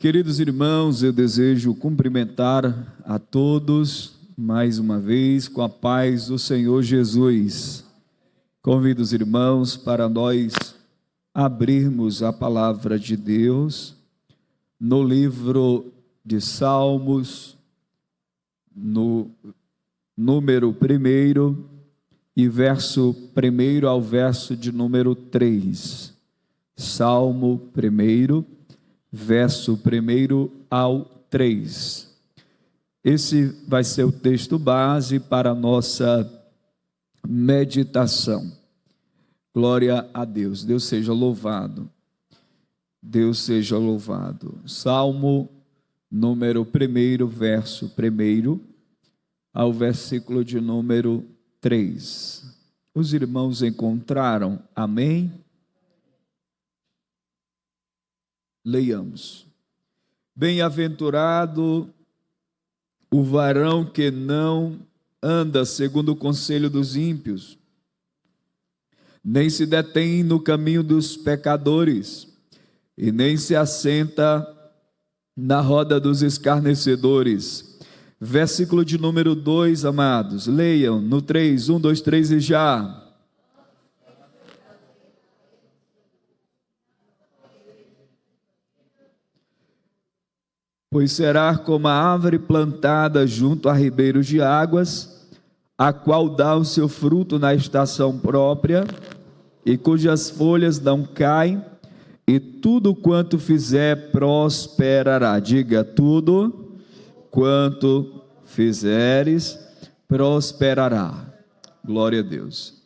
Queridos irmãos, eu desejo cumprimentar a todos mais uma vez com a paz do Senhor Jesus. Convido os irmãos para nós abrirmos a palavra de Deus no livro de Salmos, no número 1 e verso 1 ao verso de número 3. Salmo 1, verso 1 ao 3. Esse vai ser o texto base para a nossa meditação. Glória a Deus. Deus seja louvado. Deus seja louvado. Salmo número 1, verso 1 ao versículo de número 3. Os irmãos encontraram? Amém? Leiamos. Bem-aventurado o varão que não anda segundo o conselho dos ímpios, nem se detém no caminho dos pecadores, e nem se assenta na roda dos escarnecedores. Versículo de número 2, amados, leiam no 3, 1, 2, 3 e já. Pois será como a árvore plantada junto a ribeiros de águas, a qual dá o seu fruto na estação própria, e cujas folhas não caem, e tudo quanto fizer prosperará. Diga, tudo quanto fizeres prosperará. Glória a Deus.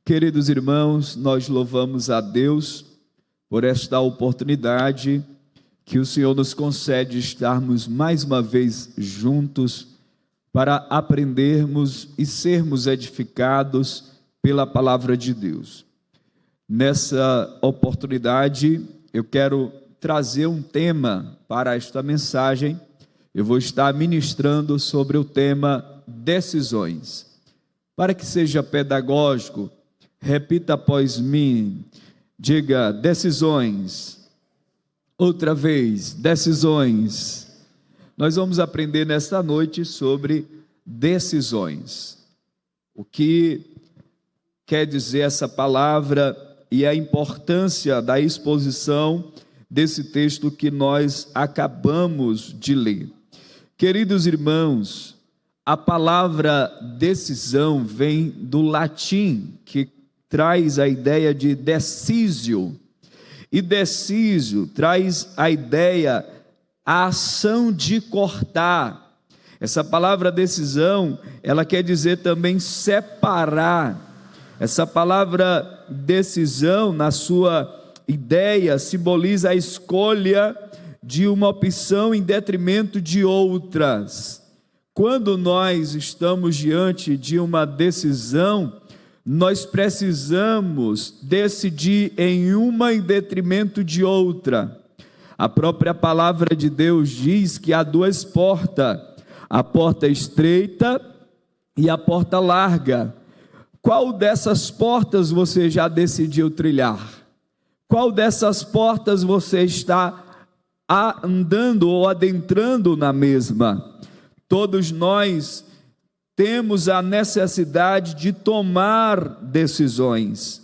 Queridos irmãos, nós louvamos a Deus por esta oportunidade que o Senhor nos concede estarmos mais uma vez juntos para aprendermos e sermos edificados pela palavra de Deus. Nessa oportunidade, eu quero trazer um tema para esta mensagem. Eu vou estar ministrando sobre o tema decisões. Para que seja pedagógico, repita após mim, diga decisões. Outra vez, decisões. Nós vamos aprender nesta noite sobre decisões. O que quer dizer essa palavra e a importância da exposição desse texto que nós acabamos de ler. Queridos irmãos, a palavra decisão vem do latim, que traz a ideia de decisio. E decisio traz a ideia, a ação de cortar. Essa palavra decisão, ela quer dizer também separar. Essa palavra decisão, na sua ideia, simboliza a escolha de uma opção em detrimento de outras. Quando nós estamos diante de uma decisão, nós precisamos decidir em uma em detrimento de outra. A própria palavra de Deus diz que há duas portas, a porta estreita e a porta larga. Qual dessas portas você já decidiu trilhar? Qual dessas portas você está andando ou adentrando na mesma? Todos nós temos a necessidade de tomar decisões.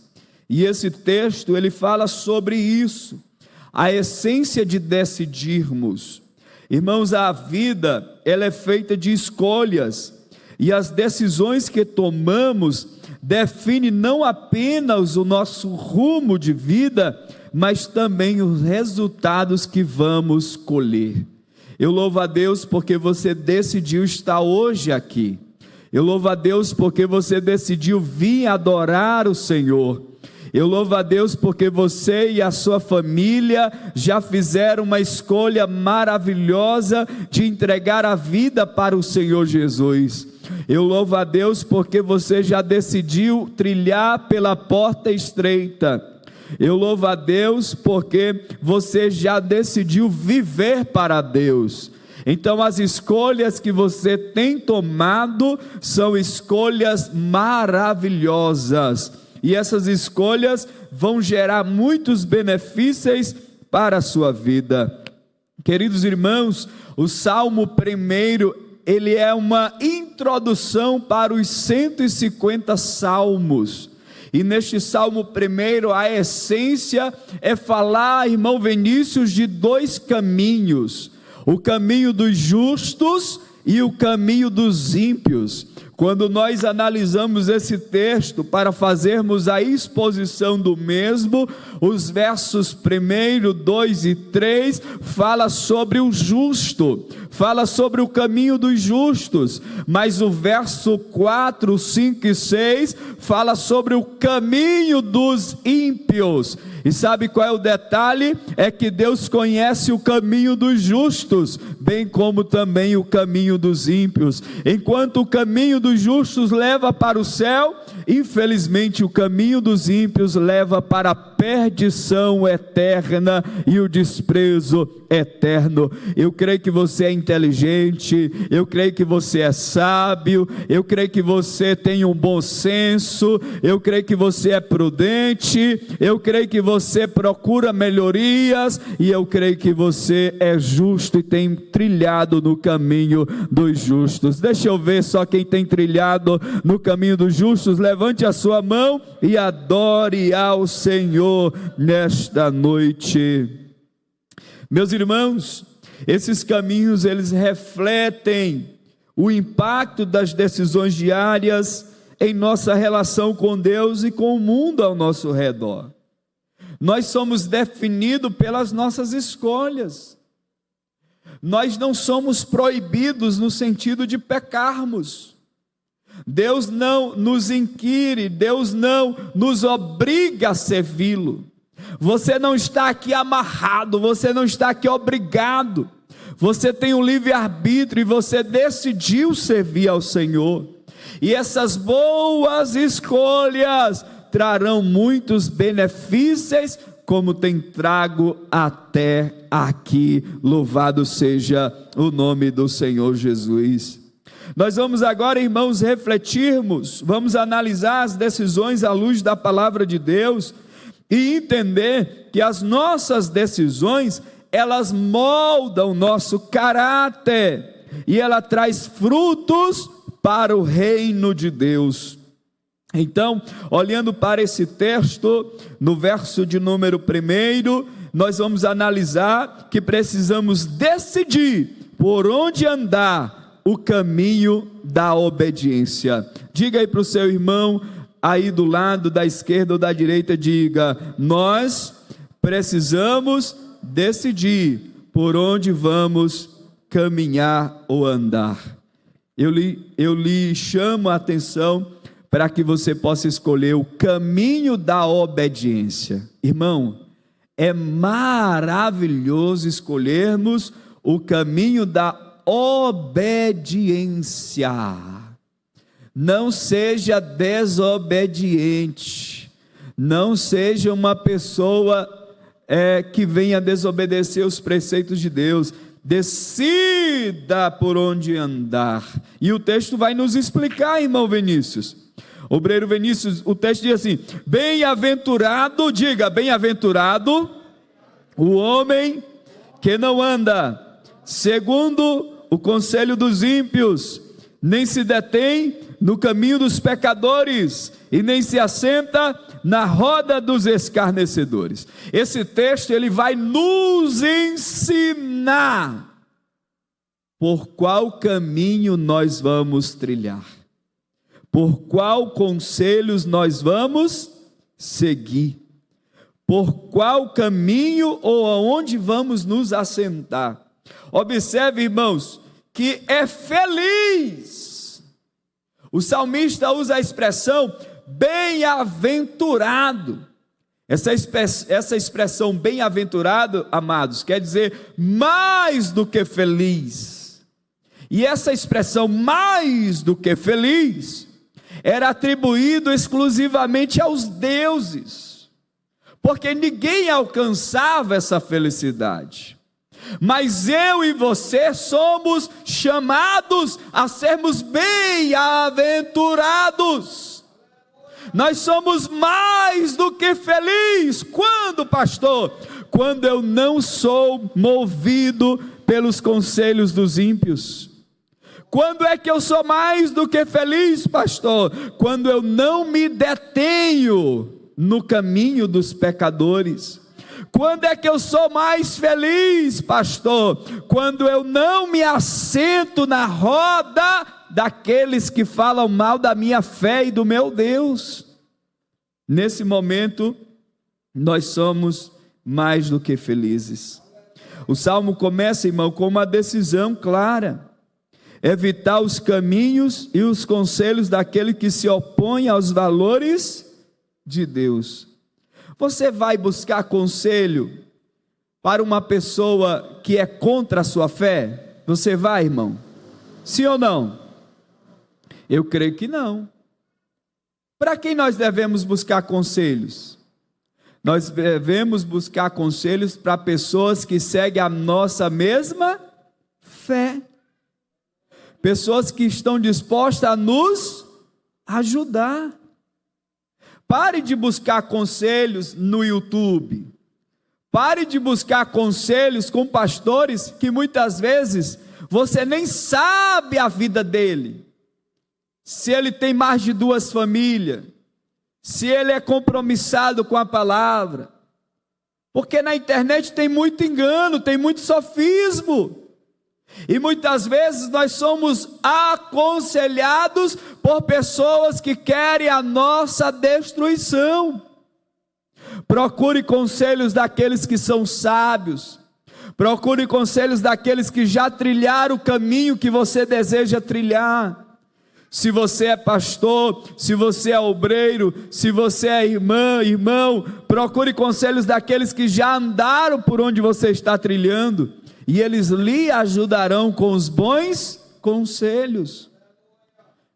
E esse texto, ele fala sobre isso, a essência de decidirmos. Irmãos, a vida, ela é feita de escolhas, e as decisões que tomamos definem não apenas o nosso rumo de vida, mas também os resultados que vamos colher. Eu louvo a Deus porque você decidiu estar hoje aqui. Eu louvo a Deus porque você decidiu vir adorar o Senhor. Eu louvo a Deus porque você e a sua família já fizeram uma escolha maravilhosa de entregar a vida para o Senhor Jesus. Eu louvo a Deus porque você já decidiu trilhar pela porta estreita. Eu louvo a Deus porque você já decidiu viver para Deus. Então as escolhas que você tem tomado são escolhas maravilhosas, e essas escolhas vão gerar muitos benefícios para a sua vida. Queridos irmãos, o Salmo 1, ele é uma introdução para os 150 salmos. E neste Salmo 1, a essência é falar, irmão Vinícius, de dois caminhos: o caminho dos justos e o caminho dos ímpios. Quando nós analisamos esse texto para fazermos a exposição do mesmo, os versos 1, 2 e 3 fala sobre o justo, fala sobre o caminho dos justos, mas o verso 4, 5 e 6 fala sobre o caminho dos ímpios. E sabe qual é o detalhe? É que Deus conhece o caminho dos justos, bem como também o caminho dos ímpios. Enquanto o caminho dos justos leva para o céu, infelizmente o caminho dos ímpios leva para a perdição eterna e o desprezo eterno. Eu creio que você é inteligente, eu creio que você é sábio, eu creio que você tem um bom senso, eu creio que você é prudente, eu creio que você procura melhorias, e eu creio que você é justo e tem trilhado no caminho dos justos. Deixa eu ver só quem tem trilhado no caminho dos justos. Levante a sua mão e adore ao Senhor nesta noite. Meus irmãos, esses caminhos, eles refletem o impacto das decisões diárias em nossa relação com Deus e com o mundo ao nosso redor. Nós somos definidos pelas nossas escolhas. Nós não somos proibidos no sentido de pecarmos. Deus não nos inquire, Deus não nos obriga a servi-lo. Você não está aqui amarrado, você não está aqui obrigado. Você tem um livre-arbítrio e você decidiu servir ao Senhor. E essas boas escolhas trarão muitos benefícios, como tem trago até aqui. Louvado seja o nome do Senhor Jesus. Nós vamos agora, irmãos, refletirmos, vamos analisar as decisões à luz da palavra de Deus e entender que as nossas decisões, elas moldam o nosso caráter e ela traz frutos para o reino de Deus. Então, olhando para esse texto, no verso de número 1, nós vamos analisar que precisamos decidir por onde andar o caminho da obediência. Diga aí para o seu irmão, aí do lado da esquerda ou da direita, diga: nós precisamos decidir por onde vamos caminhar ou andar. Eu lhe chamo a atenção para que você possa escolher o caminho da obediência. Irmão, é maravilhoso escolhermos o caminho da obediência. Não seja desobediente, não seja uma pessoa que venha desobedecer os preceitos de Deus. Decida por onde andar. E o texto vai nos explicar, irmão Vinícius. Obreiro Vinícius, o texto diz assim: bem-aventurado, diga, bem-aventurado o homem que não anda segundo o conselho dos ímpios, nem se detém no caminho dos pecadores, e nem se assenta na roda dos escarnecedores. Esse texto, ele vai nos ensinar por qual caminho nós vamos trilhar, por qual conselhos nós vamos seguir, por qual caminho ou aonde vamos nos assentar. Observe, irmãos, que é feliz. O salmista usa a expressão bem-aventurado. Essa expressão bem-aventurado, amados, quer dizer mais do que feliz. E essa expressão mais do que feliz era atribuído exclusivamente aos deuses, porque ninguém alcançava essa felicidade. Mas eu e você somos chamados a sermos bem-aventurados. Nós somos mais do que felizes. Quando, pastor? quando eu não sou movido pelos conselhos dos ímpios? Quando é que eu sou mais do que feliz, pastor? Quando eu não me detenho no caminho dos pecadores. Quando é que eu sou mais feliz, pastor? Quando eu não me assento na roda daqueles que falam mal da minha fé e do meu Deus. Nesse momento, nós somos mais do que felizes. O salmo começa, irmão, com uma decisão clara: evitar os caminhos e os conselhos daquele que se opõe aos valores de Deus. Você vai buscar conselho para uma pessoa que é contra a sua fé? Você vai, irmão? Sim ou não? Eu creio que não. Para quem nós devemos buscar conselhos? Nós devemos buscar conselhos para pessoas que seguem a nossa mesma fé. Pessoas que estão dispostas a nos ajudar. Pare de buscar conselhos no YouTube. Pare de buscar conselhos com pastores que muitas vezes você nem sabe a vida dele. Se ele tem mais de 2 famílias, se ele é compromissado com a palavra. Porque na internet tem muito engano, tem muito sofismo. E muitas vezes nós somos aconselhados por pessoas que querem a nossa destruição. Procure conselhos daqueles que são sábios. Procure conselhos daqueles que já trilharam o caminho que você deseja trilhar. Se você é pastor, se você é obreiro, se você é irmão, procure conselhos daqueles que já andaram por onde você está trilhando. E eles lhe ajudarão com os bons conselhos.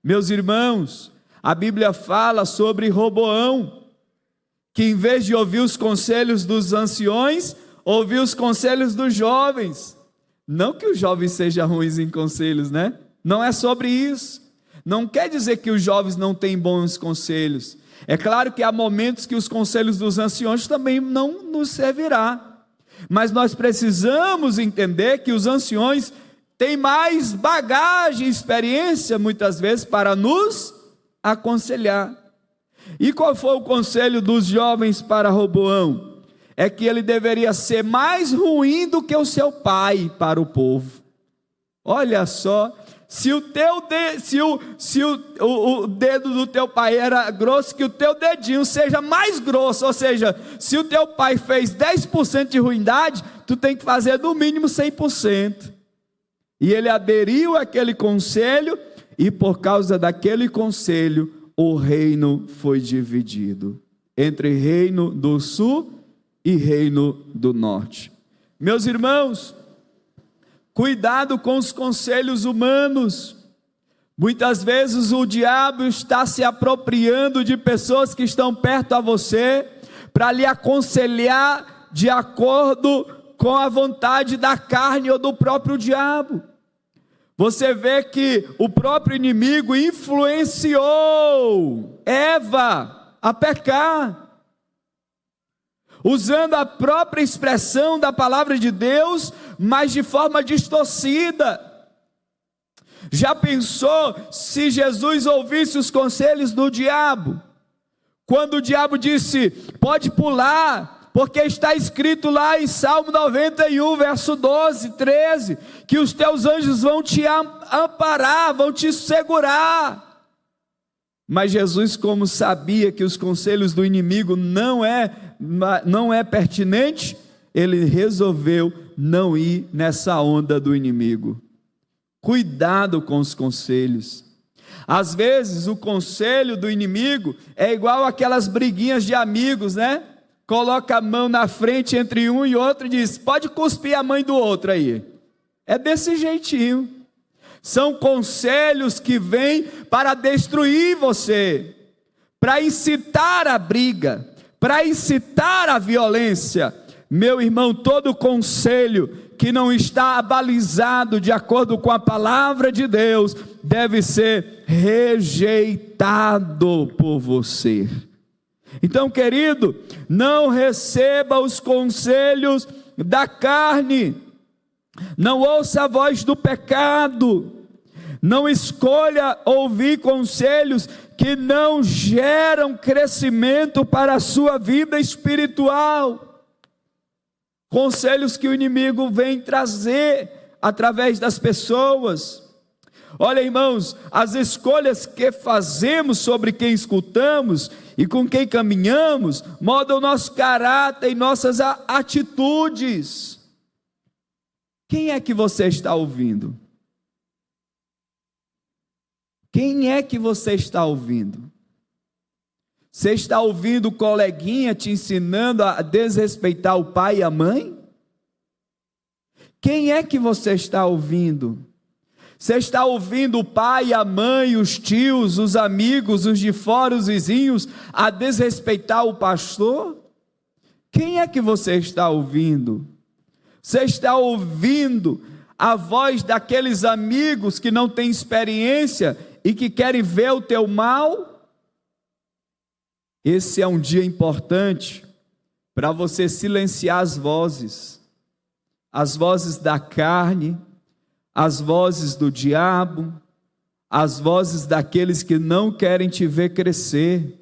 Meus irmãos, a Bíblia fala sobre Roboão, que em vez de ouvir os conselhos dos anciões, ouviu os conselhos dos jovens. Não que os jovens sejam ruins em conselhos, né? Não é sobre isso. Não quer dizer que os jovens não têm bons conselhos. É claro que há momentos que os conselhos dos anciões também não nos servirá. Mas nós precisamos entender que os anciões têm mais bagagem e experiência, muitas vezes, para nos aconselhar. E qual foi o conselho dos jovens para Roboão? É que ele deveria ser mais ruim do que o seu pai para o povo. Olha só, se o dedo do teu pai era grosso, que o teu dedinho seja mais grosso. Ou seja, se o teu pai fez 10% de ruindade, tu tem que fazer no mínimo 100%. E ele aderiu àquele conselho, e por causa daquele conselho, o reino foi dividido entre reino do sul e reino do norte. Meus irmãos, cuidado com os conselhos humanos. Muitas vezes o diabo está se apropriando de pessoas que estão perto a você, para lhe aconselhar de acordo com a vontade da carne ou do próprio diabo. Você vê que o próprio inimigo influenciou Eva a pecar, usando a própria expressão da palavra de Deus, mas de forma distorcida. Já pensou se Jesus ouvisse os conselhos do diabo? Quando o diabo disse, pode pular, porque está escrito lá em Salmo 91, verso 12, 13, que os teus anjos vão te amparar, vão te segurar. Mas Jesus, como sabia que os conselhos do inimigo não é pertinente, ele resolveu não ir nessa onda do inimigo. Cuidado com os conselhos. Às vezes o conselho do inimigo é igual aquelas briguinhas de amigos, né? Coloca a mão na frente entre um e outro e diz, pode cuspir a mãe do outro aí. É desse jeitinho. São conselhos que vêm para destruir você, para incitar a briga, para incitar a violência. Meu irmão, todo conselho que não está abalizado de acordo com a palavra de Deus, deve ser rejeitado por você. Então, querido, não receba os conselhos da carne, não ouça a voz do pecado, não escolha ouvir conselhos que não geram crescimento para a sua vida espiritual, conselhos que o inimigo vem trazer através das pessoas. Olha, irmãos, as escolhas que fazemos sobre quem escutamos e com quem caminhamos moldam nosso caráter e nossas atitudes. Quem é que você está ouvindo? Quem é que você está ouvindo? Você está ouvindo o coleguinha te ensinando a desrespeitar o pai e a mãe? Quem é que você está ouvindo? Você está ouvindo o pai, a mãe, os tios, os amigos, os de fora, os vizinhos, a desrespeitar o pastor? Quem é que você está ouvindo? Você está ouvindo a voz daqueles amigos que não têm experiência e que querem ver o teu mal? Esse é um dia importante para você silenciar as vozes da carne, as vozes do diabo, as vozes daqueles que não querem te ver crescer.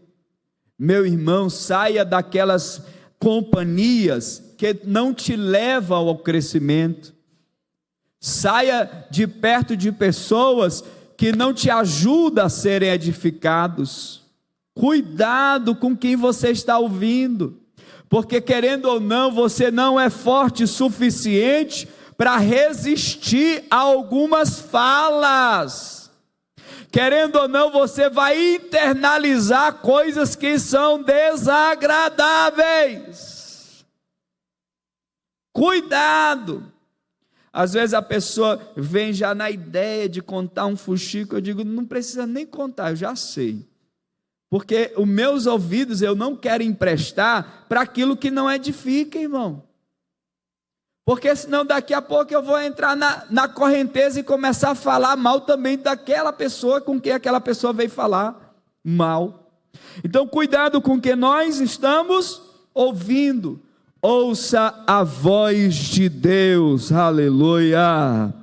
Meu irmão, saia daquelas companhias que não te levam ao crescimento. Saia de perto de pessoas que não te ajudam a serem edificados. Cuidado com quem você está ouvindo, porque querendo ou não, você não é forte o suficiente para resistir a algumas falas. Querendo ou não, você vai internalizar coisas que são desagradáveis. Cuidado. Às vezes a pessoa vem já na ideia de contar um fuxico, eu digo, não precisa nem contar, eu já sei. Porque os meus ouvidos eu não quero emprestar para aquilo que não edifica, irmão. Porque senão daqui a pouco eu vou entrar na correnteza e começar a falar mal também daquela pessoa com quem aquela pessoa veio falar mal. Então cuidado com o que nós estamos ouvindo. Ouça a voz de Deus, aleluia.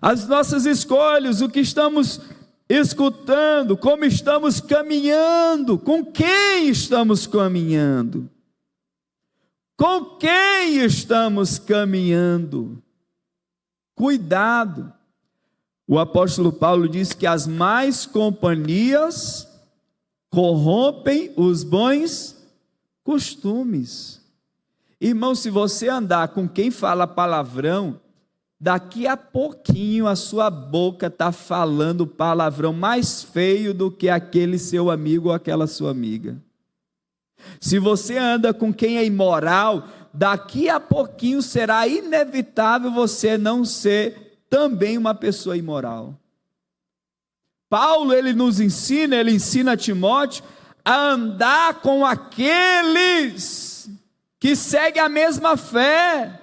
As nossas escolhas, o que estamos escutando, como estamos caminhando, com quem estamos caminhando. Com quem estamos caminhando? Cuidado. O apóstolo Paulo diz que as más companhias corrompem os bons costumes. Irmão, se você andar com quem fala palavrão, daqui a pouquinho a sua boca está falando palavrão mais feio do que aquele seu amigo ou aquela sua amiga. Se você anda com quem é imoral, daqui a pouquinho será inevitável você não ser também uma pessoa imoral. Paulo, ele ensina a Timóteo a andar com aqueles que seguem a mesma fé,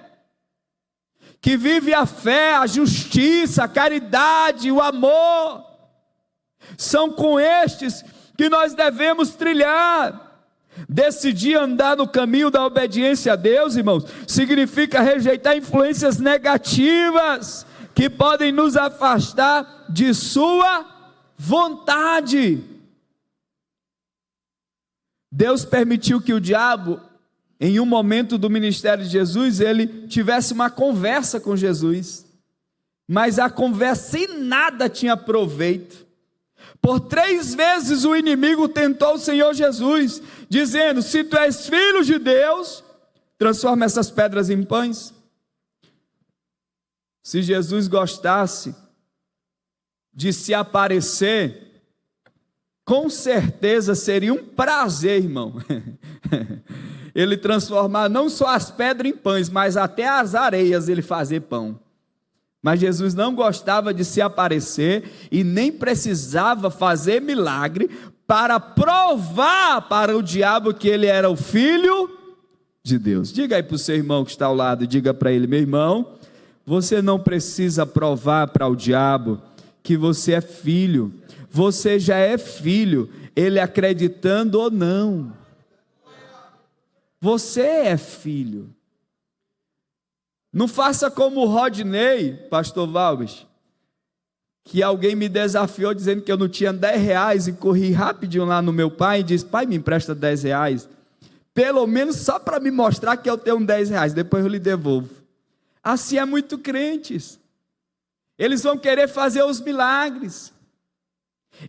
que vive a fé, a justiça, a caridade, o amor. São com estes que nós devemos trilhar. Decidir andar no caminho da obediência a Deus, irmãos, significa rejeitar influências negativas que podem nos afastar de sua vontade. Deus permitiu que o diabo, em um momento do ministério de Jesus, ele tivesse uma conversa com Jesus, mas a conversa em nada tinha proveito. Por 3 vezes o inimigo tentou o Senhor Jesus, dizendo, se tu és filho de Deus, transforma essas pedras em pães. Se Jesus gostasse de se aparecer, com certeza seria um prazer, irmão, ele transformar não só as pedras em pães, mas até as areias ele fazer pão. Mas Jesus não gostava de se aparecer e nem precisava fazer milagre para provar para o diabo que ele era o filho de Deus. Diga aí para o seu irmão que está ao lado, diga para ele, meu irmão, você não precisa provar para o diabo que você é filho. você já é filho, ele acreditando ou não. Você é filho. Não faça como o Rodney, pastor Valbes, que alguém me desafiou dizendo que eu não tinha 10 reais e corri rapidinho lá no meu pai e disse: pai, me empresta 10 reais, pelo menos só para me mostrar que eu tenho 10 reais, depois eu lhe devolvo. Assim é muito crentes. Eles vão querer fazer os milagres,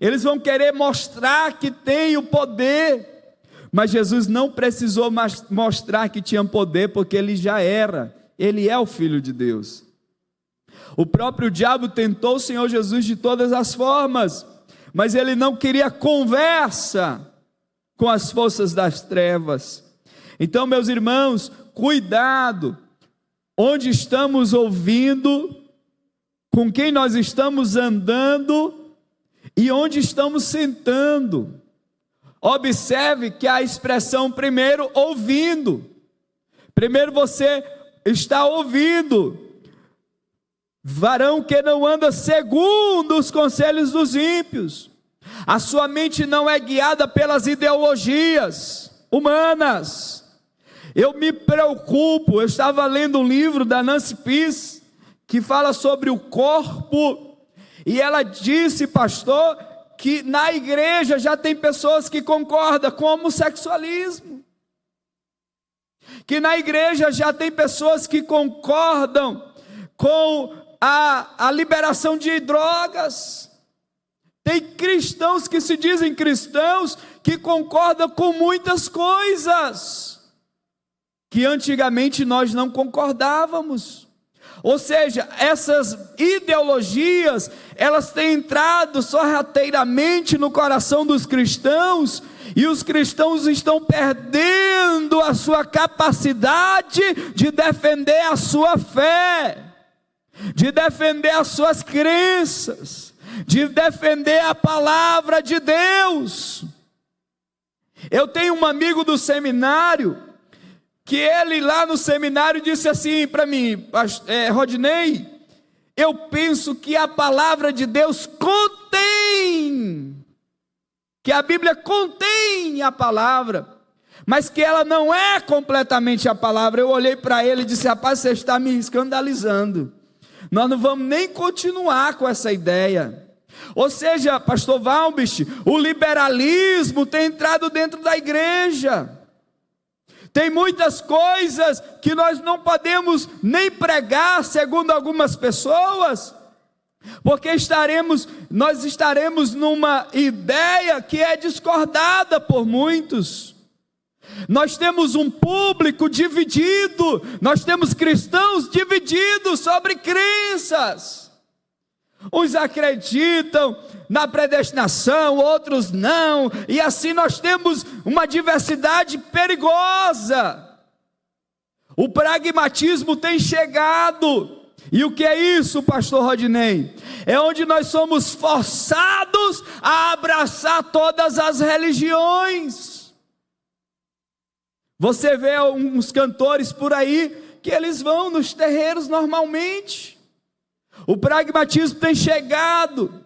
eles vão querer mostrar que tem o poder, mas Jesus não precisou mostrar que tinha poder, porque ele já era, ele é o Filho de Deus. O próprio diabo tentou o Senhor Jesus de todas as formas, mas ele não queria conversa com as forças das trevas. Então, meus irmãos, cuidado, onde estamos ouvindo, com quem nós estamos andando e onde estamos sentando. Observe que a expressão primeiro, ouvindo. Primeiro você está ouvindo. Varão que não anda segundo os conselhos dos ímpios. A sua mente não é guiada pelas ideologias humanas. Eu me preocupo, eu estava lendo um livro da Nancy Peace, que fala sobre o corpo, e ela disse, pastor, que na igreja já tem pessoas que concordam com o homossexualismo, que na igreja já tem pessoas que concordam com a liberação de drogas. Tem cristãos que se dizem cristãos que concordam com muitas coisas que antigamente nós não concordávamos. Ou seja, essas ideologias, elas têm entrado sorrateiramente no coração dos cristãos, e os cristãos estão perdendo a sua capacidade de defender a sua fé, de defender as suas crenças, de defender a palavra de Deus. Eu tenho um amigo do seminário, que ele lá no seminário disse assim para mim: Rodney, eu penso que a palavra de Deus contém, que a Bíblia contém a palavra, mas que ela não é completamente a palavra. Eu olhei para ele e disse: rapaz, você está me escandalizando, nós não vamos nem continuar com essa ideia. Ou seja, pastor Valbis, o liberalismo tem entrado dentro da igreja. Tem muitas coisas que nós não podemos nem pregar, segundo algumas pessoas, porque nós estaremos numa ideia que é discordada por muitos. Nós temos um público dividido, nós temos cristãos divididos sobre crenças. Uns acreditam na predestinação, outros não, e assim nós temos uma diversidade perigosa. O pragmatismo tem chegado. E o que é isso, pastor Rodney? É onde nós somos forçados a abraçar todas as religiões. Você vê uns cantores por aí que eles vão nos terreiros normalmente. O pragmatismo tem chegado.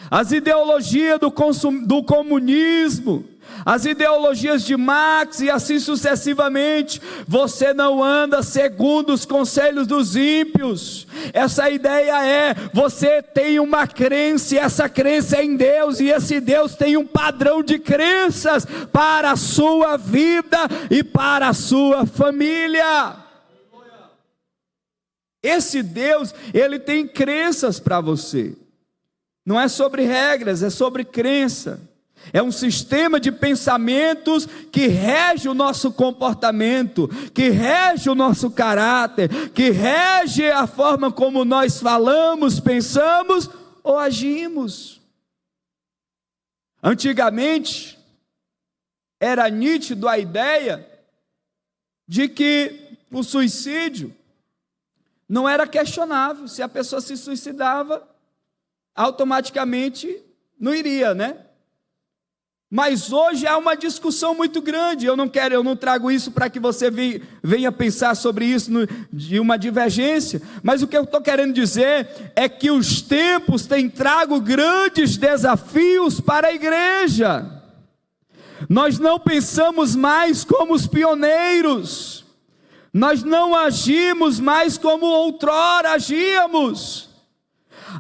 As ideologias do comunismo, as ideologias de Marx e assim sucessivamente. Você não anda segundo os conselhos dos ímpios. Essa ideia é: você tem uma crença, e essa crença é em Deus, e esse Deus tem um padrão de crenças para a sua vida e para a sua família. Esse Deus, ele tem crenças para você. Não é sobre regras, é sobre crença. É um sistema de pensamentos que rege o nosso comportamento, que rege o nosso caráter, que rege a forma como nós falamos, pensamos ou agimos. Antigamente, era nítido a ideia de que o suicídio não era questionável. Se a pessoa se suicidava, automaticamente não iria, né? Mas hoje há uma discussão muito grande. Eu não trago isso para que você venha pensar sobre isso de uma divergência. Mas o que eu estou querendo dizer é que os tempos têm trago grandes desafios para a igreja. Nós não pensamos mais como os pioneiros. Nós não agimos mais como outrora agíamos.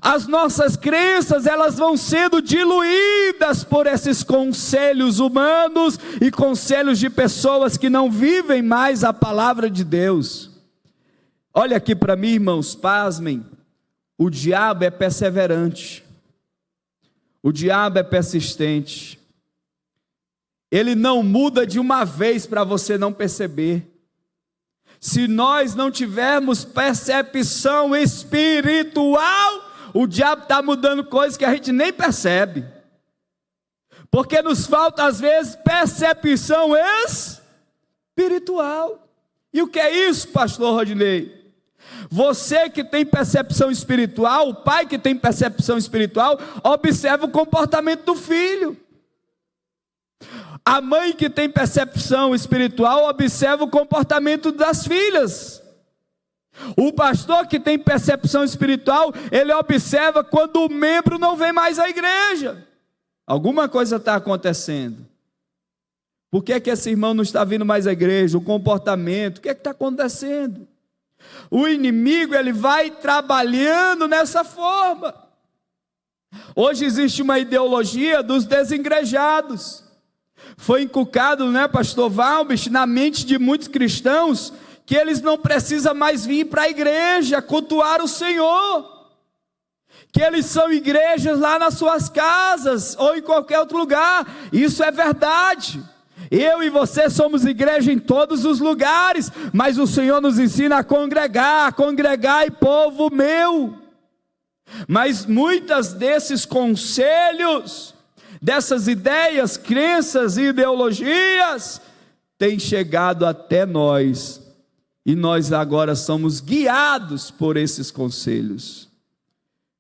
As nossas crenças, elas vão sendo diluídas por esses conselhos humanos e conselhos de pessoas que não vivem mais a palavra de Deus. Olha aqui para mim, irmãos, pasmem. O diabo é perseverante. O diabo é persistente. Ele não muda de uma vez para você não perceber. Se nós não tivermos percepção espiritual, o diabo está mudando coisas que a gente nem percebe, porque nos falta às vezes percepção espiritual. E o que é isso, pastor Rodinei? Você que tem percepção espiritual, o pai que tem percepção espiritual, observa o comportamento do filho. A mãe que tem percepção espiritual, observa o comportamento das filhas. O pastor que tem percepção espiritual, ele observa quando o membro não vem mais à igreja. Alguma coisa está acontecendo. Por que esse irmão não está vindo mais à igreja? O comportamento, o que está acontecendo? O inimigo, ele vai trabalhando nessa forma. Hoje existe uma ideologia dos desigrejados. Foi inculcado, pastor Valbich, na mente de muitos cristãos, que eles não precisam mais vir para a igreja cultuar o Senhor, que eles são igrejas lá nas suas casas ou em qualquer outro lugar. Isso é verdade. Eu e você somos igreja em todos os lugares, mas o Senhor nos ensina a congregar e povo meu. Mas muitas desses conselhos, dessas ideias, crenças e ideologias têm chegado até nós. E nós agora somos guiados por esses conselhos.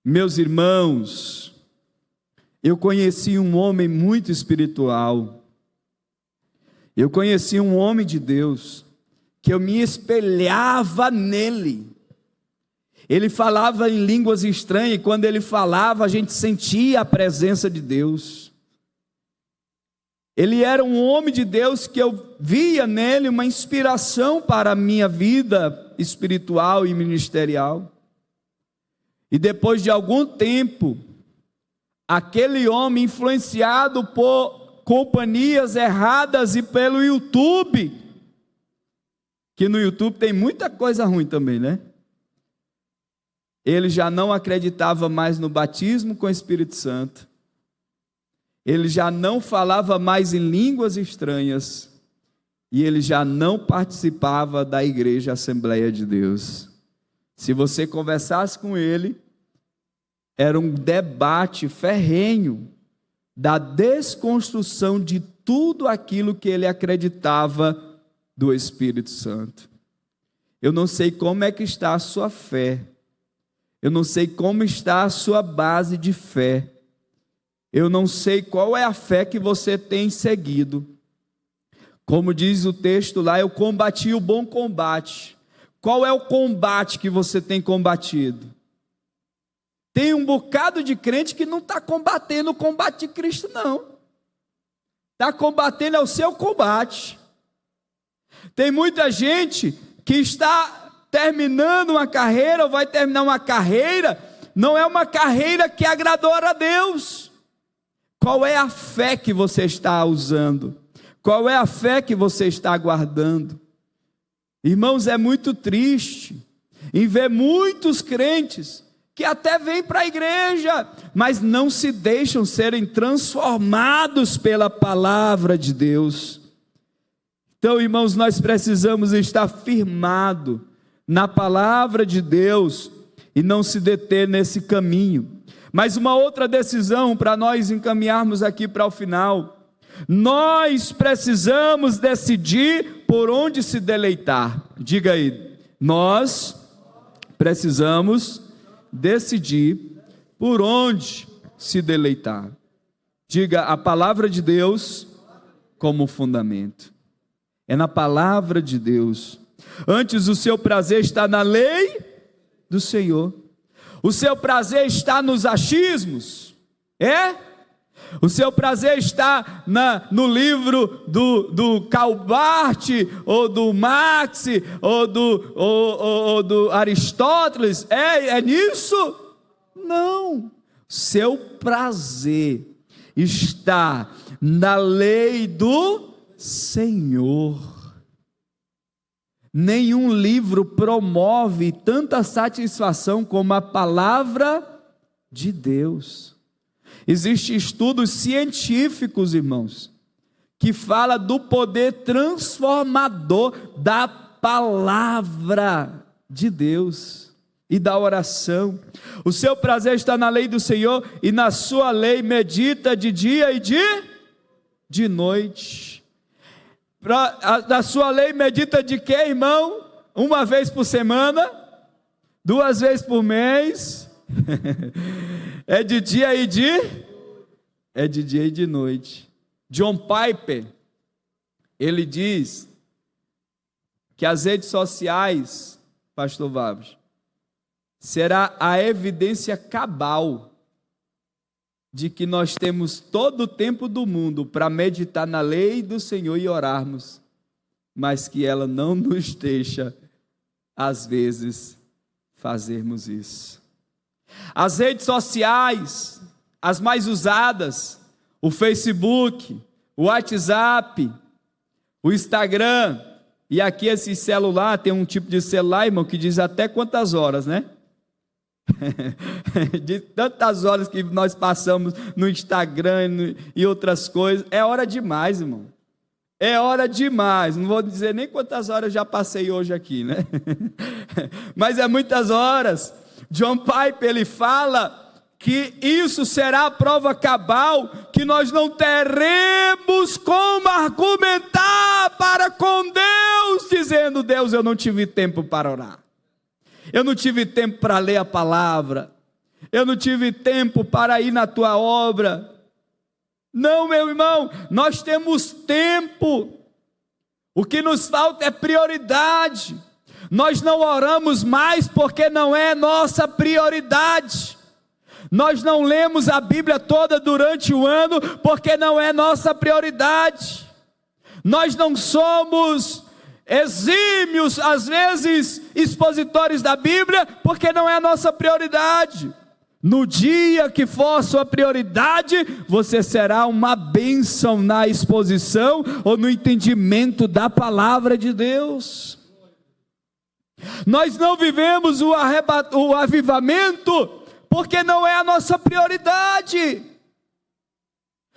Meus irmãos, eu conheci um homem muito espiritual. Eu conheci um homem de Deus, que eu me espelhava nele. Ele falava em línguas estranhas, e quando ele falava, a gente sentia a presença de Deus. Ele era um homem de Deus que eu via nele uma inspiração para a minha vida espiritual e ministerial. E depois de algum tempo, aquele homem, influenciado por companhias erradas e pelo YouTube, que no YouTube tem muita coisa ruim também, ele já não acreditava mais no batismo com o Espírito Santo. Ele já não falava mais em línguas estranhas, e ele já não participava da igreja Assembleia de Deus. Se você conversasse com ele, era um debate ferrenho da desconstrução de tudo aquilo que ele acreditava do Espírito Santo. Eu não sei como é que está a sua fé, eu não sei como está a sua base de fé, eu não sei qual é a fé que você tem seguido. Como diz o texto lá, eu combati o bom combate. Qual é o combate que você tem combatido? Tem um bocado de crente que não está combatendo o combate de Cristo, não. Está combatendo o seu combate. Tem muita gente que está terminando uma carreira, ou vai terminar uma carreira, não é uma carreira que agradou a Deus. Qual é a fé que você está usando? Qual é a fé que você está guardando? Irmãos, é muito triste em ver muitos crentes que até vêm para a igreja, mas não se deixam serem transformados pela palavra de Deus. Então, irmãos, nós precisamos estar firmados na palavra de Deus e não se deter nesse caminho. Mas uma outra decisão para nós encaminharmos aqui para o final: nós precisamos decidir por onde se deleitar. Diga aí, nós precisamos decidir por onde se deleitar. Diga, a palavra de Deus como fundamento. É na palavra de Deus. Antes o seu prazer está na lei do Senhor. O seu prazer está nos achismos. O seu prazer está no livro do Calbart, ou do Marx, ou do Aristóteles. É nisso? Não. Seu prazer está na lei do Senhor. Nenhum livro promove tanta satisfação como a palavra de Deus. Existem estudos científicos, irmãos, que falam do poder transformador da palavra de Deus e da oração. O seu prazer está na lei do Senhor, e na sua lei medita de dia e de noite. Da sua lei medita de quê, irmão? Uma vez por semana? 2 vezes por mês? É de dia e de noite. John Piper, ele diz que as redes sociais, pastor Vavos, será a evidência cabal de que nós temos todo o tempo do mundo para meditar na lei do Senhor e orarmos, mas que ela não nos deixa, às vezes, fazermos isso. As redes sociais, as mais usadas, o Facebook, o WhatsApp, o Instagram, e aqui esse celular, tem um tipo de celular, irmão, que diz até quantas horas, né? De tantas horas que nós passamos no Instagram e outras coisas, é hora demais, irmão. É hora demais, não vou dizer nem quantas horas eu já passei hoje aqui, né? Mas é muitas horas. John Piper, ele fala que isso será a prova cabal, que nós não teremos como argumentar para com Deus, dizendo: Deus, eu não tive tempo para orar, eu não tive tempo para ler a palavra, eu não tive tempo para ir na tua obra. Não, meu irmão, nós temos tempo, o que nos falta é prioridade. Nós não oramos mais porque não é nossa prioridade. Nós não lemos a Bíblia toda durante o ano porque não é nossa prioridade. Nós não somos exímios, às vezes, expositores da Bíblia porque não é a nossa prioridade. No dia que for sua prioridade, você será uma bênção na exposição ou no entendimento da palavra de Deus. Nós não vivemos o avivamento porque não é a nossa prioridade.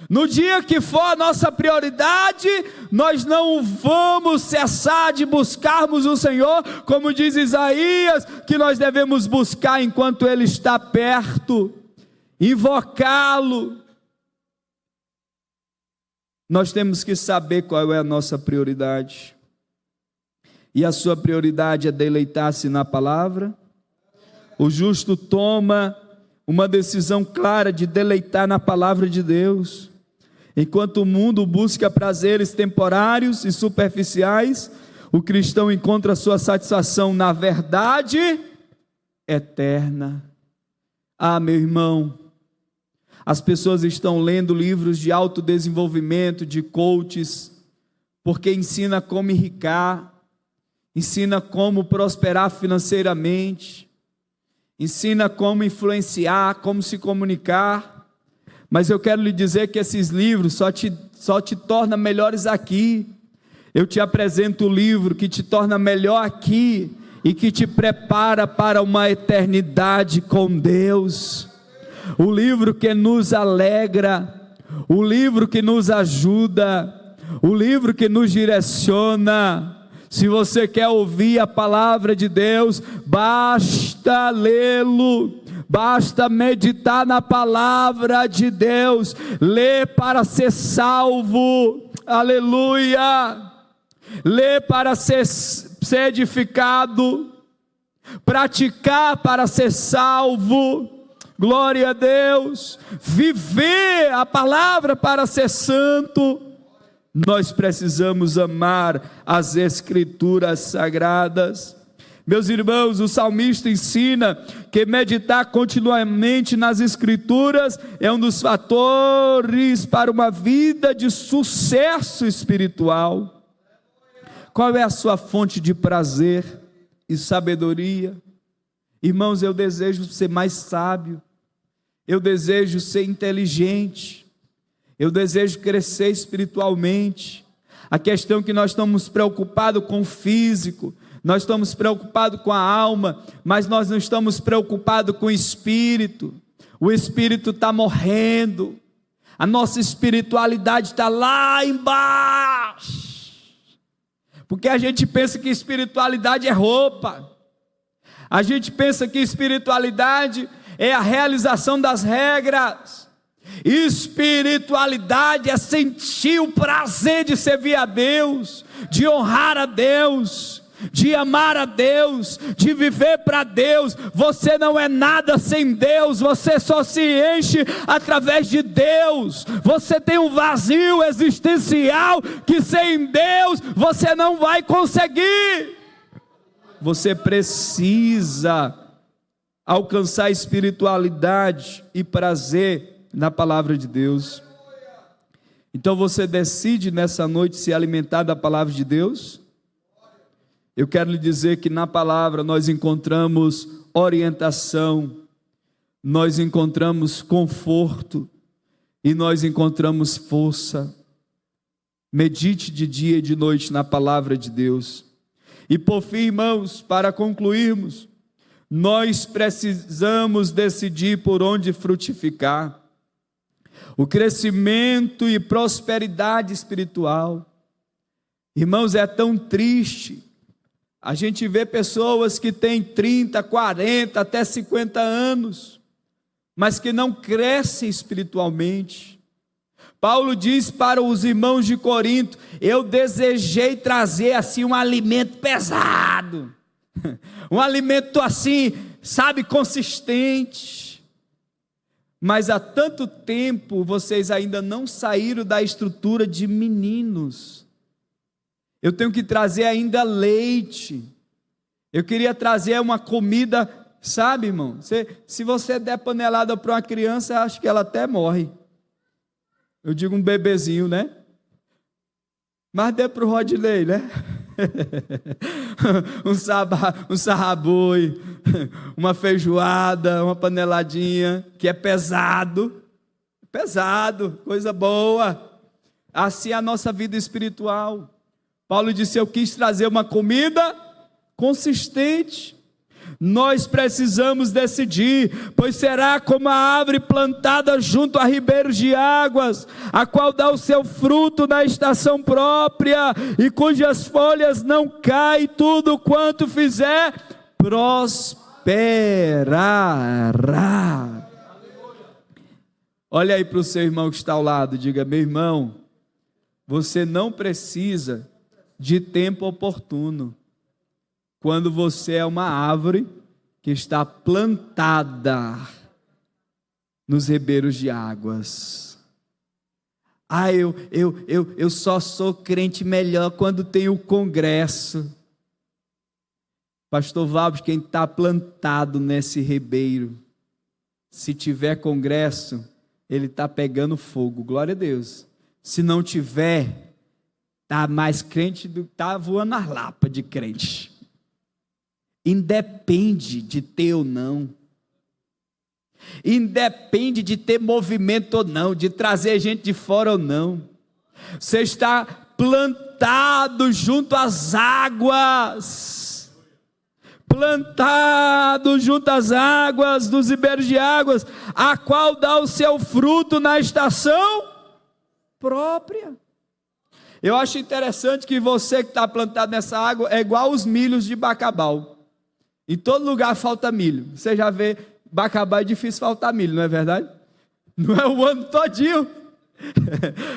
No dia que for a nossa prioridade, nós não vamos cessar de buscarmos o Senhor, como diz Isaías, que nós devemos buscar enquanto Ele está perto, invocá-lo. Nós temos que saber qual é a nossa prioridade. E a sua prioridade é deleitar-se na palavra. O justo toma uma decisão clara de deleitar na palavra de Deus. Enquanto o mundo busca prazeres temporários e superficiais, o cristão encontra sua satisfação na verdade eterna. Ah, meu irmão, as pessoas estão lendo livros de autodesenvolvimento, de coaches, porque ensina como enricar, ensina como prosperar financeiramente, ensina como influenciar, como se comunicar. Mas eu quero lhe dizer que esses livros só te tornam melhores aqui. Eu te apresento o livro que te torna melhor aqui e que te prepara para uma eternidade com Deus. O livro que nos alegra, o livro que nos ajuda, o livro que nos direciona. Se você quer ouvir a palavra de Deus, basta lê-lo, basta meditar na palavra de Deus, ler para ser salvo, aleluia, ler para ser edificado, praticar para ser salvo. glória a Deus, viver a palavra para ser santo, nós precisamos amar as Escrituras sagradas. Meus irmãos, o salmista ensina que meditar continuamente nas Escrituras é um dos fatores para uma vida de sucesso espiritual. Qual é a sua fonte de prazer e sabedoria? Irmãos, eu desejo ser mais sábio, eu desejo ser inteligente, eu desejo crescer espiritualmente. A questão é que nós estamos preocupados com o físico, nós estamos preocupados com a alma, mas nós não estamos preocupados com o espírito. O espírito está morrendo, a nossa espiritualidade está lá embaixo, porque a gente pensa que espiritualidade é roupa, a gente pensa que espiritualidade é a realização das regras. Espiritualidade é sentir o prazer de servir a Deus, de honrar a Deus, de amar a Deus, de viver para Deus. Você não é nada sem Deus, você só se enche através de Deus. Você tem um vazio existencial que sem Deus você não vai conseguir. Você precisa alcançar espiritualidade e prazer na palavra de Deus. Então você decide nessa noite se alimentar da palavra de Deus? Eu quero lhe dizer que na palavra nós encontramos orientação, nós encontramos conforto e nós encontramos força. Medite de dia e de noite na palavra de Deus. E por fim, irmãos, para concluirmos, nós precisamos decidir por onde frutificar. O crescimento e prosperidade espiritual. Irmãos, é tão triste a gente vê pessoas que têm 30, 40, até 50 anos, mas que não crescem espiritualmente. Paulo diz para os irmãos de Corinto: eu desejei trazer assim um alimento pesado, um alimento assim, sabe, consistente. Mas há tanto tempo vocês ainda não saíram da estrutura de meninos. Eu tenho que trazer ainda leite. Eu queria trazer uma comida, sabe, irmão? Se você der panelada para uma criança, acho que ela até morre. Eu digo um bebezinho, né? Mas dê para o Rodney, né? um sarraboi, uma feijoada, uma paneladinha, que é pesado, coisa boa. Assim é a nossa vida espiritual. Paulo disse: eu quis trazer uma comida consistente. Nós precisamos decidir, pois será como a árvore plantada junto a ribeiros de águas, a qual dá o seu fruto na estação própria, e cujas folhas não caem, tudo quanto fizer prosperará. Olha aí para o seu irmão que está ao lado, diga: meu irmão, você não precisa de tempo oportuno, quando você é uma árvore que está plantada nos ribeiros de águas. Eu só sou crente melhor quando tem o congresso. Pastor Valves, quem está plantado nesse ribeiro, se tiver congresso, ele está pegando fogo, glória a Deus. Se não tiver, está mais crente do que está voando as lapas de crente. Independe de ter ou não, independe de ter movimento ou não, de trazer gente de fora ou não. Você está plantado junto às águas, plantado junto às águas dos ribeiros de águas, a qual dá o seu fruto na estação própria. Eu acho interessante que você que está plantado nessa água é igual os milhos de Bacabal. Em todo lugar falta milho. Você já vê, Bacabal é difícil faltar milho, não é verdade? Não é o ano todinho.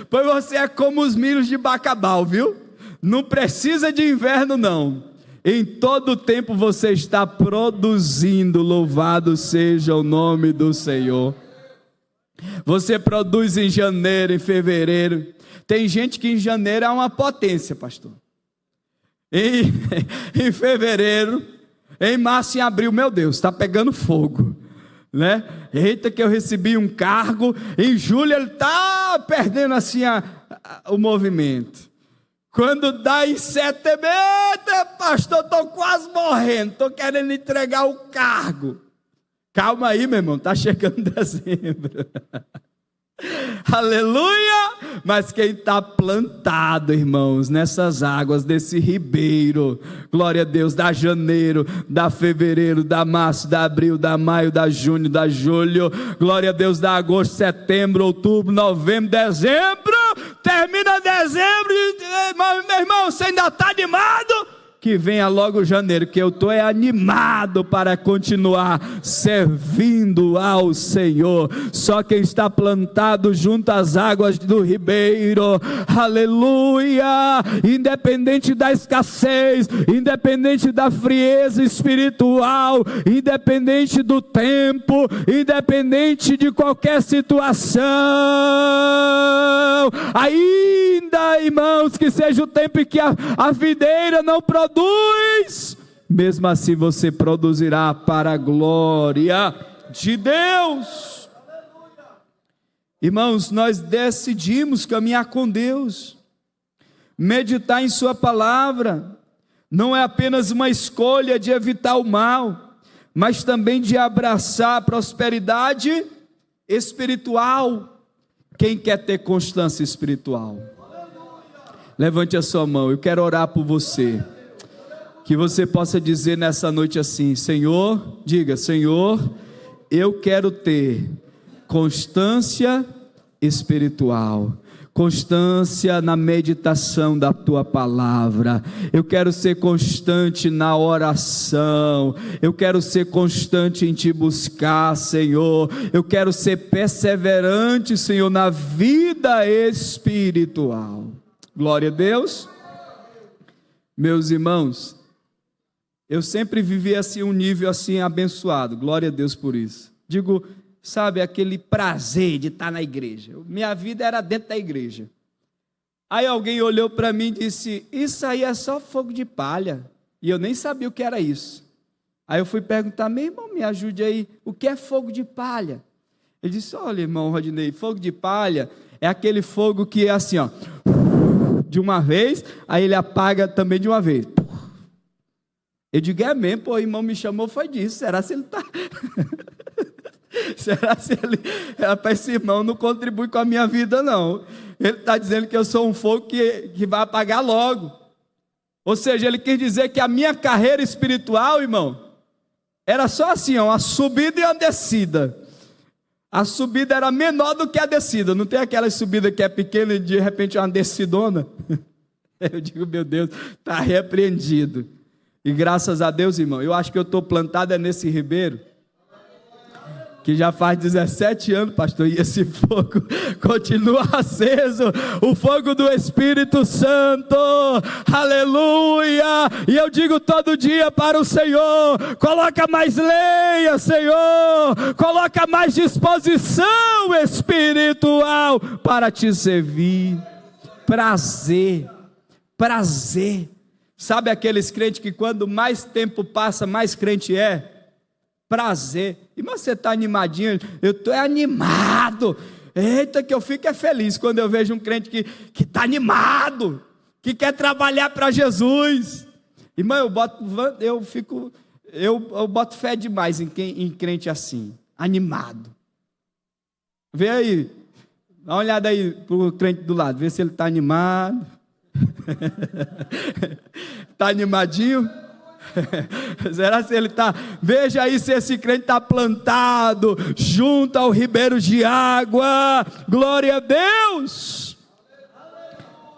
Pois você é como os milhos de Bacabal, viu? Não precisa de inverno não. Em todo tempo você está produzindo, louvado seja o nome do Senhor. Você produz em janeiro, em fevereiro. Tem gente que em janeiro é uma potência, pastor. Em fevereiro, em março e abril, meu Deus, está pegando fogo, né? Eita, que eu recebi um cargo. Em julho ele está perdendo assim o movimento. Quando dá em setembro, eita, pastor, estou quase morrendo, estou querendo entregar o cargo. Calma aí, meu irmão, está chegando dezembro. Aleluia! Mas quem está plantado, irmãos, nessas águas desse ribeiro, glória a Deus, da janeiro, da fevereiro, da março, da abril, da maio, da junho, da julho, glória a Deus, da agosto, setembro, outubro, novembro, dezembro, termina dezembro, meu irmão, você ainda está animado? Que venha logo janeiro, que eu estou animado para continuar servindo ao Senhor. Só quem está plantado junto às águas do ribeiro, aleluia, independente da escassez, independente da frieza espiritual, independente do tempo, independente de qualquer situação, ainda, irmãos, que seja o tempo em que a videira não produz, mesmo assim você produzirá para a glória de Deus. Irmãos, nós decidimos caminhar com Deus, meditar em sua palavra, não é apenas uma escolha de evitar o mal, mas também de abraçar a prosperidade espiritual. Quem quer ter constância espiritual? Levante a sua mão, eu quero orar por você. Que você possa dizer nessa noite assim: Senhor, diga, Senhor, eu quero ter constância espiritual, constância na meditação da tua palavra, eu quero ser constante na oração, eu quero ser constante em te buscar, Senhor, eu quero ser perseverante, Senhor, na vida espiritual. Glória a Deus. Meus irmãos, eu sempre vivi assim, um nível assim abençoado, glória a Deus por isso. Digo, sabe, aquele prazer de estar na igreja. Minha vida era dentro da igreja. Aí alguém olhou para mim e disse: isso aí é só fogo de palha. E eu nem sabia o que era isso. Aí eu fui perguntar: meu irmão, me ajude aí, o que é fogo de palha? Ele disse: olha, irmão Rodinei, fogo de palha é aquele fogo que é assim, ó, de uma vez, aí ele apaga também de uma vez. Eu digo: é mesmo, pô, o irmão me chamou, foi disso. Será se ele está... Será se ele... Esse irmão não contribui com a minha vida, não. Ele está dizendo que eu sou um fogo que vai apagar logo. Ou seja, ele quis dizer que a minha carreira espiritual, irmão, era só assim, ó, uma subida e uma descida. A subida era menor do que a descida. Não tem aquela subida que é pequena e de repente é uma descidona? Eu digo: meu Deus, está repreendido. E graças a Deus, irmão, eu acho que eu estou plantado nesse ribeiro, que já faz 17 anos, pastor, e esse fogo continua aceso, o fogo do Espírito Santo, aleluia. E eu digo todo dia para o Senhor: coloca mais lenha, Senhor, coloca mais disposição espiritual para te servir. Prazer. Sabe aqueles crentes que quando mais tempo passa, mais crente é? Prazer. E você está animadinho? Eu estou animado. Eita, que eu fico feliz quando eu vejo um crente que está animado, que quer trabalhar para Jesus. Irmão, eu boto fé demais em crente assim, animado. Vê aí, dá uma olhada aí para o crente do lado, vê se ele está animado. Está animadinho? Será se ele está? Veja aí se esse crente está plantado junto ao ribeiro de água. Glória a Deus.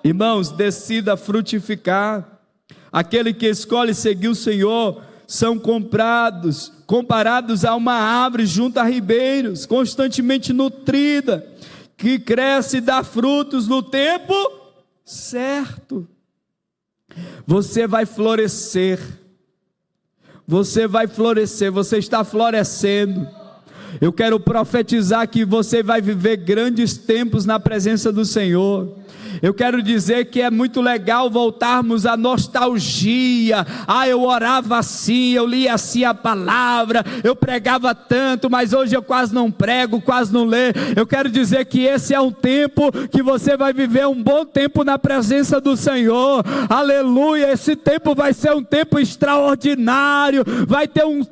Irmãos, decida frutificar. Aquele que escolhe seguir o Senhor são comparados a uma árvore junto a ribeiros, constantemente nutrida, que cresce e dá frutos no tempo certo. Você vai florescer. você vai florescer, você está florescendo. Eu quero profetizar que você vai viver grandes tempos na presença do Senhor. Eu quero dizer que é muito legal voltarmos à nostalgia. Eu orava assim, eu lia assim a palavra, eu pregava tanto, mas hoje eu quase não prego, quase não leio. Eu quero dizer que esse é um tempo que você vai viver um bom tempo na presença do Senhor. Aleluia, esse tempo vai ser um tempo extraordinário,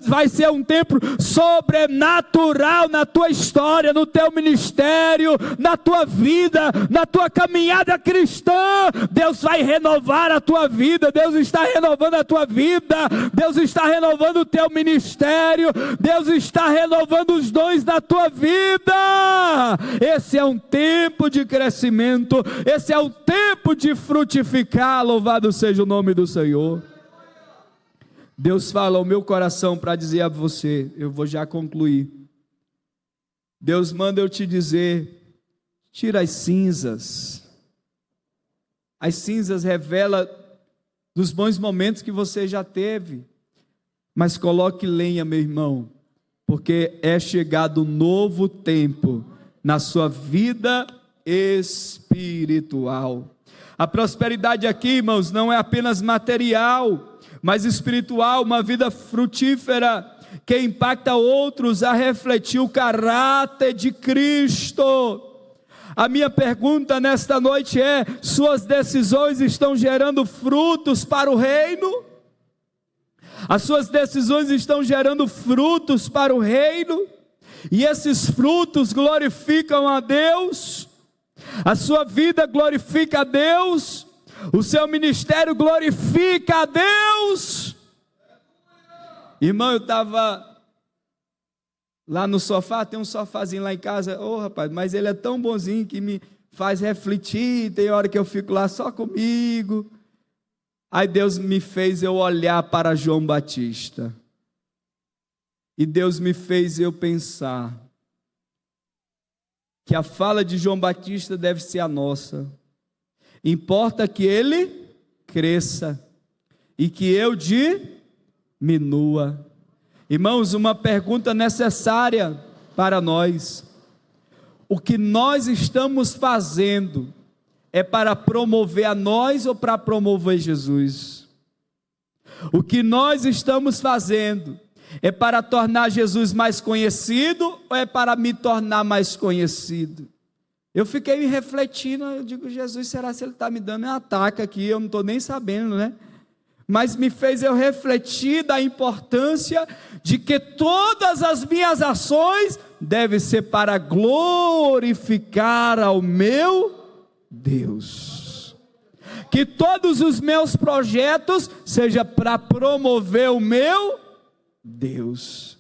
vai ser um tempo sobrenatural na tua história, no teu ministério, na tua vida, na tua caminhada cristã. Deus vai renovar a tua vida, Deus está renovando a tua vida, Deus está renovando o teu ministério, Deus está renovando os dons da tua vida. Esse é um tempo de crescimento, esse é um tempo de frutificar. Louvado seja o nome do Senhor. Deus fala ao meu coração para dizer a você, eu vou já concluir. Deus manda eu te dizer: tira as cinzas. As cinzas revelam dos bons momentos que você já teve, mas coloque lenha, meu irmão, porque é chegado um novo tempo na sua vida espiritual. A prosperidade aqui, irmãos, não é apenas material, mas espiritual, uma vida frutífera que impacta outros a refletir o caráter de Cristo. A minha pergunta nesta noite é: suas decisões estão gerando frutos para o reino? As suas decisões estão gerando frutos para o reino? E esses frutos glorificam a Deus? A sua vida glorifica a Deus? O seu ministério glorifica a Deus? Irmão, eu estava lá no sofá, tem um sofazinho lá em casa, rapaz, mas ele é tão bonzinho que me faz refletir, tem hora que eu fico lá só comigo. Aí Deus me fez eu olhar para João Batista, e Deus me fez eu pensar que a fala de João Batista deve ser a nossa. Importa que ele cresça e que eu diminua. Irmãos, uma pergunta necessária para nós: o que nós estamos fazendo é para promover a nós ou para promover Jesus? O que nós estamos fazendo é para tornar Jesus mais conhecido ou é para me tornar mais conhecido? Eu fiquei me refletindo, eu digo: Jesus, será que ele está me dando um ataque aqui? Eu não estou nem sabendo, né? Mas me fez eu refletir da importância de que todas as minhas ações devem ser para glorificar ao meu Deus. Que todos os meus projetos sejam para promover o meu Deus.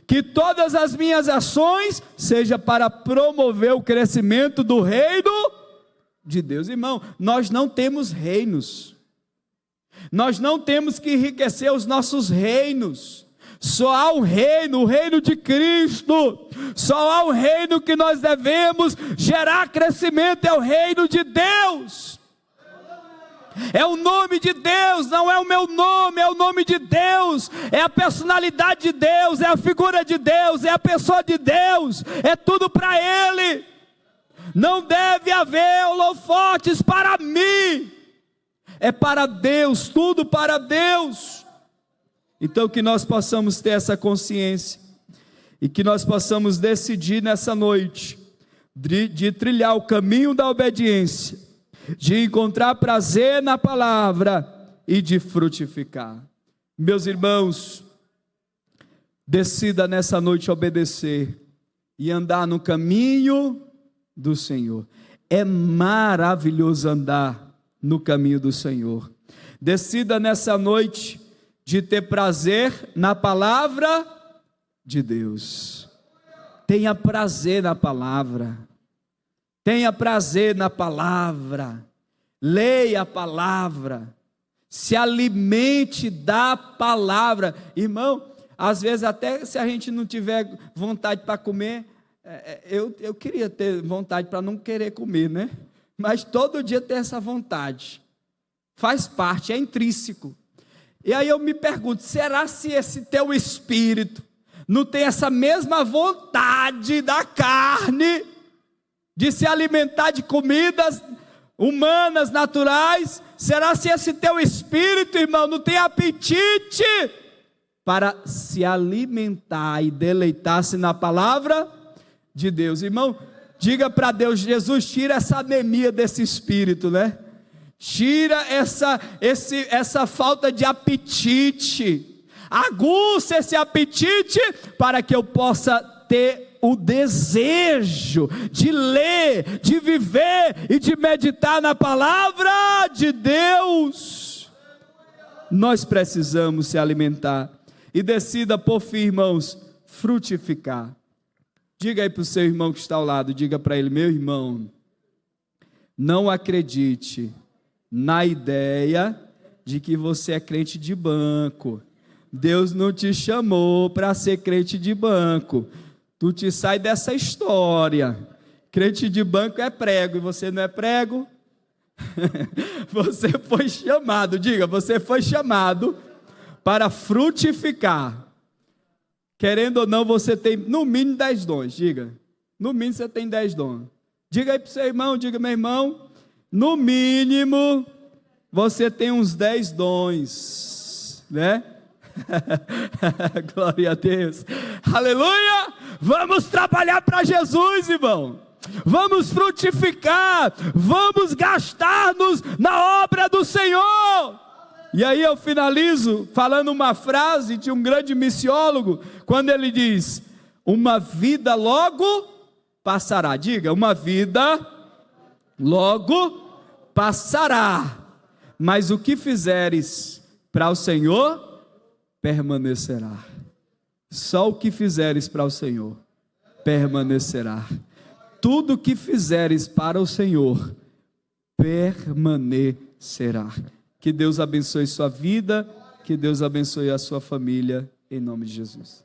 Que todas as minhas ações sejam para promover o crescimento do reino de Deus. Irmão, nós não temos reinos. Nós não temos que enriquecer os nossos reinos. Só há um reino, o reino de Cristo. Só há um reino que nós devemos gerar crescimento, é o reino de Deus. É o nome de Deus, não é o meu nome, é o nome de Deus. É a personalidade de Deus, é a figura de Deus, é a pessoa de Deus. É tudo para Ele. Não deve haver holofotes para mim. É para Deus, tudo para Deus. Então que nós possamos ter essa consciência, e que nós possamos decidir nessa noite, de trilhar o caminho da obediência, de encontrar prazer na palavra e de frutificar. Meus irmãos, decida nessa noite obedecer e andar no caminho do Senhor. É maravilhoso andar no caminho do Senhor. Decida nessa noite de ter prazer na palavra de Deus. Tenha prazer na palavra. Tenha prazer na palavra. Leia a palavra. Se alimente da palavra. Irmão, às vezes até se a gente não tiver vontade para comer, eu queria ter vontade para não querer comer, né? Mas todo dia ter essa vontade, faz parte, é intrínseco. E aí eu me pergunto, será se esse teu espírito não tem essa mesma vontade da carne, de se alimentar de comidas humanas, naturais? Será se esse teu espírito, irmão, não tem apetite para se alimentar e deleitar-se na palavra de Deus? Irmão, diga para Deus: Jesus, tira essa anemia desse espírito, né? Tira essa falta de apetite, aguça esse apetite para que eu possa ter o desejo de ler, de viver e de meditar na palavra de Deus. Nós precisamos se alimentar e decida por fim, irmãos, frutificar. Diga aí para o seu irmão que está ao lado, diga para ele: meu irmão, não acredite na ideia de que você é crente de banco. Deus não te chamou para ser crente de banco. Tu te sai dessa história. Crente de banco é prego e você não é prego. Você foi chamado, diga, você foi chamado para frutificar. Querendo ou não, você tem no mínimo 10 dons, diga. No mínimo você tem 10 dons. Diga aí para o seu irmão, diga: meu irmão, no mínimo você tem uns 10 dons, né? Glória a Deus, aleluia. Vamos trabalhar para Jesus, irmão. Vamos frutificar, vamos gastar-nos na obra do Senhor. E aí eu finalizo falando uma frase de um grande missiólogo, quando ele diz: uma vida logo passará. Diga: uma vida logo passará, mas o que fizeres para o Senhor permanecerá. Só o que fizeres para o Senhor permanecerá. Tudo que fizeres para o Senhor permanecerá. Que Deus abençoe sua vida, que Deus abençoe a sua família, em nome de Jesus.